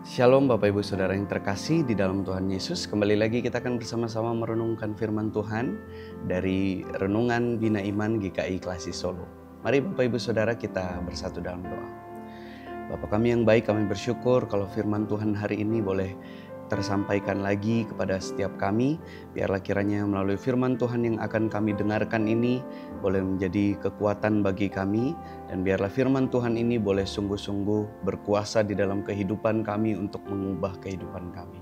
Shalom Bapak Ibu Saudara yang terkasih di dalam Tuhan Yesus. Kembali lagi kita akan bersama-sama merenungkan firman Tuhan dari Renungan Bina Iman GKI Klasi Solo. Mari Bapak Ibu Saudara kita bersatu dalam doa. Bapa kami yang baik, kami bersyukur kalau firman Tuhan hari ini boleh tersampaikan lagi kepada setiap kami. Biarlah kiranya melalui firman Tuhan yang akan kami dengarkan ini boleh menjadi kekuatan bagi kami. Dan biarlah firman Tuhan ini boleh sungguh-sungguh berkuasa di dalam kehidupan kami untuk mengubah kehidupan kami.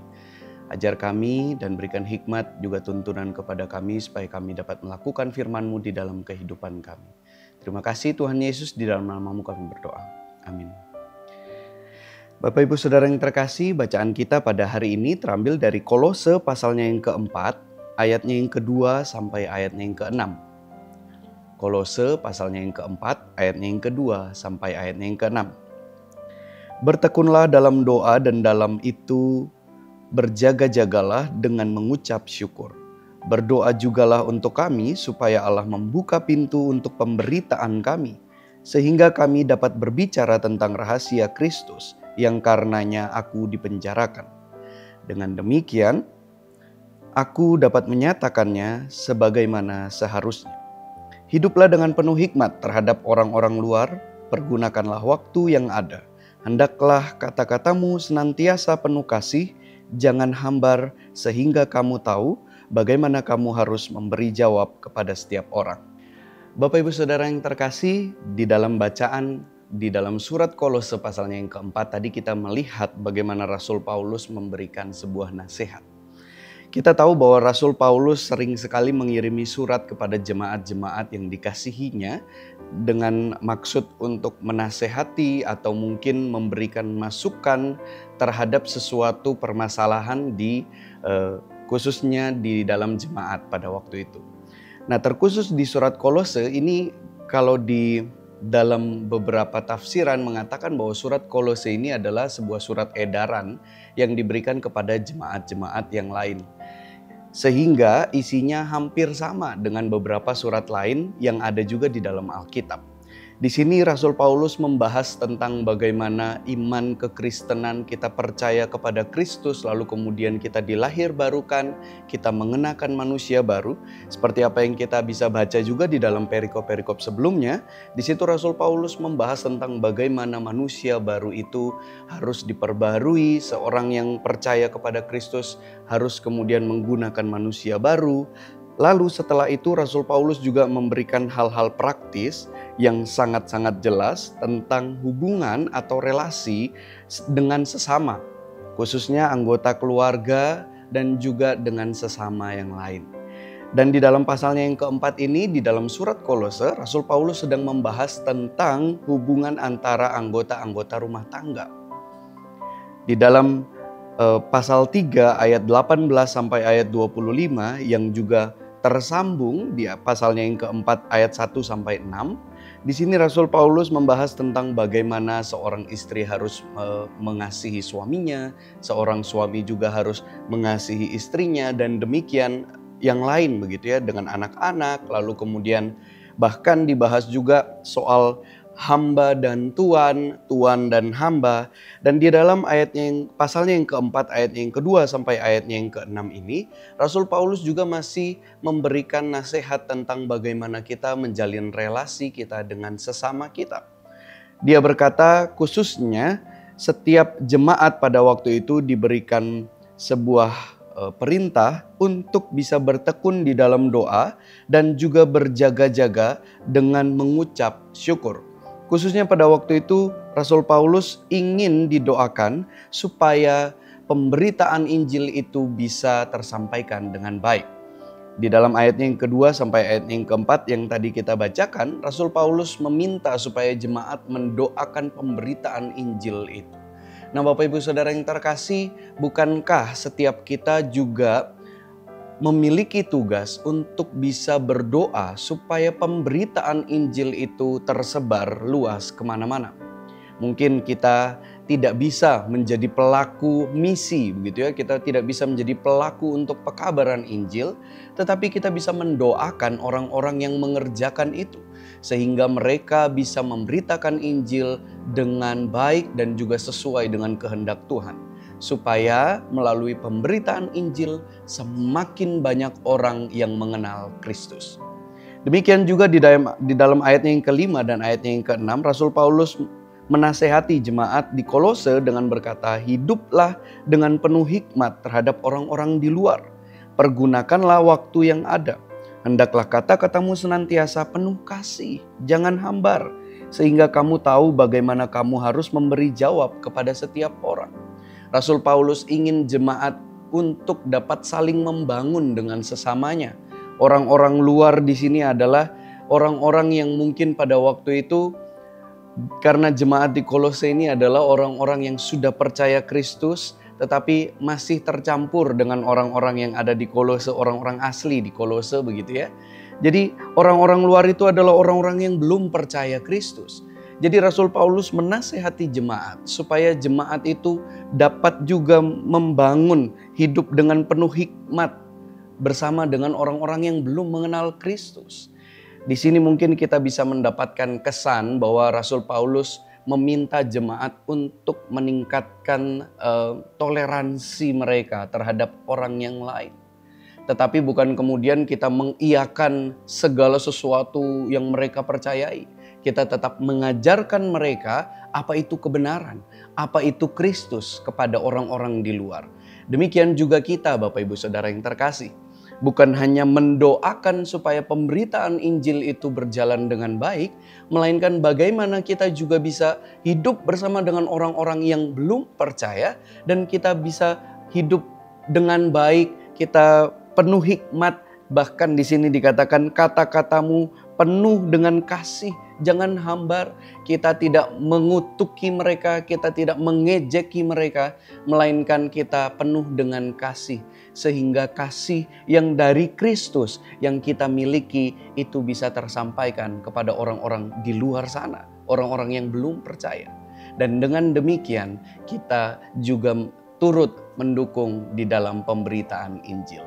Ajar kami dan berikan hikmat juga tuntunan kepada kami supaya kami dapat melakukan firman-Mu di dalam kehidupan kami. Terima kasih Tuhan Yesus, di dalam nama-Mu kami berdoa. Amin. Bapak Ibu Saudara yang terkasih, bacaan kita pada hari ini terambil dari Kolose pasalnya yang keempat, ayatnya yang kedua sampai ayatnya yang keenam. Kolose pasalnya yang keempat, ayatnya yang kedua sampai ayatnya yang keenam. Bertekunlah dalam doa dan dalam itu berjaga-jagalah dengan mengucap syukur. Berdoa jugalah untuk kami supaya Allah membuka pintu untuk pemberitaan kami, sehingga kami dapat berbicara tentang rahasia Kristus yang karenanya aku dipenjarakan. Dengan demikian, aku dapat menyatakannya sebagaimana seharusnya. Hiduplah dengan penuh hikmat terhadap orang-orang luar, pergunakanlah waktu yang ada. Hendaklah kata-katamu senantiasa penuh kasih, jangan hambar, sehingga kamu tahu bagaimana kamu harus memberi jawab kepada setiap orang. Bapak Ibu Saudara yang terkasih, di dalam bacaan di dalam surat Kolose pasalnya yang keempat tadi kita melihat bagaimana Rasul Paulus memberikan sebuah nasihat. Kita tahu bahwa Rasul Paulus sering sekali mengirimi surat kepada jemaat-jemaat yang dikasihinya dengan maksud untuk menasehati atau mungkin memberikan masukan terhadap sesuatu permasalahan khususnya di dalam jemaat pada waktu itu. Nah, terkhusus di surat Kolose ini kalau di dalam beberapa tafsiran mengatakan bahwa surat Kolose ini adalah sebuah surat edaran yang diberikan kepada jemaat-jemaat yang lain. Sehingga isinya hampir sama dengan beberapa surat lain yang ada juga di dalam Alkitab. Di sini Rasul Paulus membahas tentang bagaimana iman kekristenan, kita percaya kepada Kristus, lalu kemudian kita dilahirbarukan, kita mengenakan manusia baru. Seperti apa yang kita bisa baca juga di dalam perikop-perikop sebelumnya, di situ Rasul Paulus membahas tentang bagaimana manusia baru itu harus diperbarui, seorang yang percaya kepada Kristus harus kemudian menggunakan manusia baru. Lalu setelah itu Rasul Paulus juga memberikan hal-hal praktis yang sangat-sangat jelas tentang hubungan atau relasi dengan sesama, khususnya anggota keluarga dan juga dengan sesama yang lain. Dan di dalam pasalnya yang keempat ini, di dalam surat Kolose, Rasul Paulus sedang membahas tentang hubungan antara anggota-anggota rumah tangga. Di dalam pasal 3 ayat 18 sampai ayat 25 yang juga tersambung di pasalnya yang keempat ayat 1 sampai 6. Di sini Rasul Paulus membahas tentang bagaimana seorang istri harus mengasihi suaminya, seorang suami juga harus mengasihi istrinya, dan demikian yang lain begitu ya, dengan anak-anak. Lalu kemudian bahkan dibahas juga soal hamba dan tuan, tuan dan hamba. Dan di dalam ayatnya yang pasalnya yang keempat, ayatnya yang kedua sampai ayatnya yang keenam ini, Rasul Paulus juga masih memberikan nasihat tentang bagaimana kita menjalin relasi kita dengan sesama kita. Dia berkata khususnya setiap jemaat pada waktu itu diberikan sebuah perintah untuk bisa bertekun di dalam doa dan juga berjaga-jaga dengan mengucap syukur. Khususnya pada waktu itu Rasul Paulus ingin didoakan supaya pemberitaan Injil itu bisa tersampaikan dengan baik. Di dalam ayatnya yang kedua sampai ayat yang keempat yang tadi kita bacakan, Rasul Paulus meminta supaya jemaat mendoakan pemberitaan Injil itu. Nah, Bapak Ibu Saudara yang terkasih, bukankah setiap kita juga memiliki tugas untuk bisa berdoa supaya pemberitaan Injil itu tersebar luas kemana-mana? Mungkin kita tidak bisa menjadi pelaku misi, begitu ya. Kita tidak bisa menjadi pelaku untuk pekabaran Injil, tetapi kita bisa mendoakan orang-orang yang mengerjakan itu, sehingga mereka bisa memberitakan Injil dengan baik dan juga sesuai dengan kehendak Tuhan. supaya melalui pemberitaan Injil semakin banyak orang yang mengenal Kristus. Demikian juga di dalam ayatnya yang kelima dan ayatnya yang keenam, Rasul Paulus menasehati jemaat di Kolose dengan berkata, hiduplah dengan penuh hikmat terhadap orang-orang di luar. Pergunakanlah waktu yang ada. Hendaklah kata-katamu senantiasa penuh kasih, jangan hambar, sehingga kamu tahu bagaimana kamu harus memberi jawab kepada setiap orang. Rasul Paulus ingin jemaat untuk dapat saling membangun dengan sesamanya. Orang-orang luar di sini adalah orang-orang yang mungkin pada waktu itu, karena jemaat di Kolose ini adalah orang-orang yang sudah percaya Kristus, tetapi masih tercampur dengan orang-orang yang ada di Kolose, orang-orang asli di Kolose begitu ya. Jadi orang-orang luar itu adalah orang-orang yang belum percaya Kristus. Jadi Rasul Paulus menasehati jemaat supaya jemaat itu dapat juga membangun hidup dengan penuh hikmat bersama dengan orang-orang yang belum mengenal Kristus. Di sini mungkin kita bisa mendapatkan kesan bahwa Rasul Paulus meminta jemaat untuk meningkatkan toleransi mereka terhadap orang yang lain. Tetapi bukan kemudian kita mengiyakan segala sesuatu yang mereka percayai. Kita tetap mengajarkan mereka apa itu kebenaran, apa itu Kristus kepada orang-orang di luar. Demikian juga kita, Bapak Ibu Saudara yang terkasih. Bukan hanya mendoakan supaya pemberitaan Injil itu berjalan dengan baik, melainkan bagaimana kita juga bisa hidup bersama dengan orang-orang yang belum percaya dan kita bisa hidup dengan baik, kita penuh hikmat, bahkan di sini dikatakan kata-katamu penuh dengan kasih, jangan hambar. Kita tidak mengutuki mereka, kita tidak mengejeki mereka, melainkan kita penuh dengan kasih. Sehingga kasih yang dari Kristus yang kita miliki itu bisa tersampaikan kepada orang-orang di luar sana, orang-orang yang belum percaya. Dan dengan demikian kita juga turut mendukung di dalam pemberitaan Injil.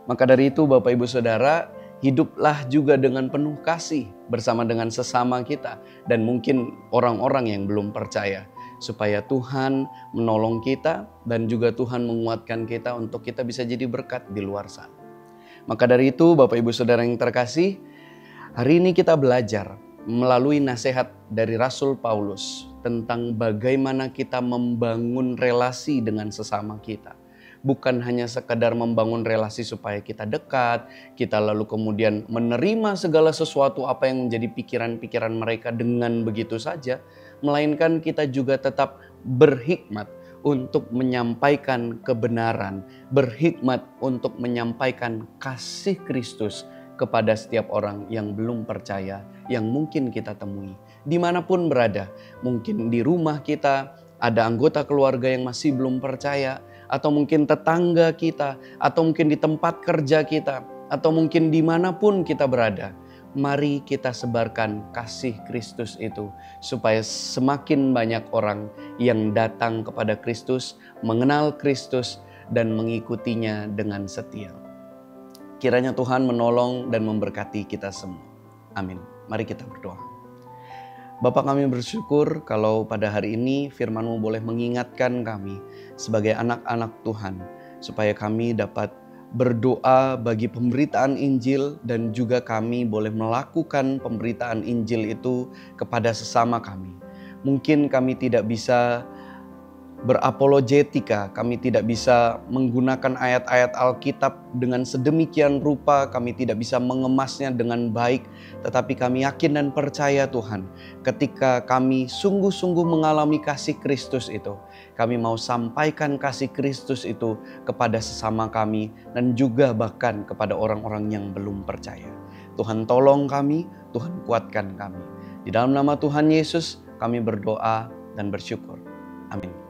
Maka dari itu Bapak Ibu Saudara, hiduplah juga dengan penuh kasih bersama dengan sesama kita dan mungkin orang-orang yang belum percaya. Supaya Tuhan menolong kita dan juga Tuhan menguatkan kita untuk kita bisa jadi berkat di luar sana. Maka dari itu Bapak Ibu Saudara yang terkasih, hari ini kita belajar melalui nasihat dari Rasul Paulus tentang bagaimana kita membangun relasi dengan sesama kita. Bukan hanya sekadar membangun relasi supaya kita dekat, kita lalu kemudian menerima segala sesuatu apa yang menjadi pikiran-pikiran mereka dengan begitu saja, melainkan kita juga tetap berhikmat untuk menyampaikan kebenaran, berhikmat untuk menyampaikan kasih Kristus kepada setiap orang yang belum percaya, yang mungkin kita temui. Dimanapun berada, mungkin di rumah kita ada anggota keluarga yang masih belum percaya, atau mungkin tetangga kita, atau mungkin di tempat kerja kita, atau mungkin dimanapun kita berada. Mari kita sebarkan kasih Kristus itu, supaya semakin banyak orang yang datang kepada Kristus, mengenal Kristus, dan mengikutinya dengan setia. Kiranya Tuhan menolong dan memberkati kita semua. Amin. Mari kita berdoa. Bapa, kami bersyukur kalau pada hari ini firman-Mu boleh mengingatkan kami sebagai anak-anak Tuhan, supaya kami dapat berdoa bagi pemberitaan Injil dan juga kami boleh melakukan pemberitaan Injil itu kepada sesama kami. Mungkin kami tidak bisa berapologetika, kami tidak bisa menggunakan ayat-ayat Alkitab dengan sedemikian rupa, kami tidak bisa mengemasnya dengan baik, tetapi kami yakin dan percaya Tuhan, ketika kami sungguh-sungguh mengalami kasih Kristus itu, kami mau sampaikan kasih Kristus itu kepada sesama kami dan juga bahkan kepada orang-orang yang belum percaya. Tuhan tolong kami, Tuhan kuatkan kami. Di dalam nama Tuhan Yesus kami berdoa dan bersyukur. Amin.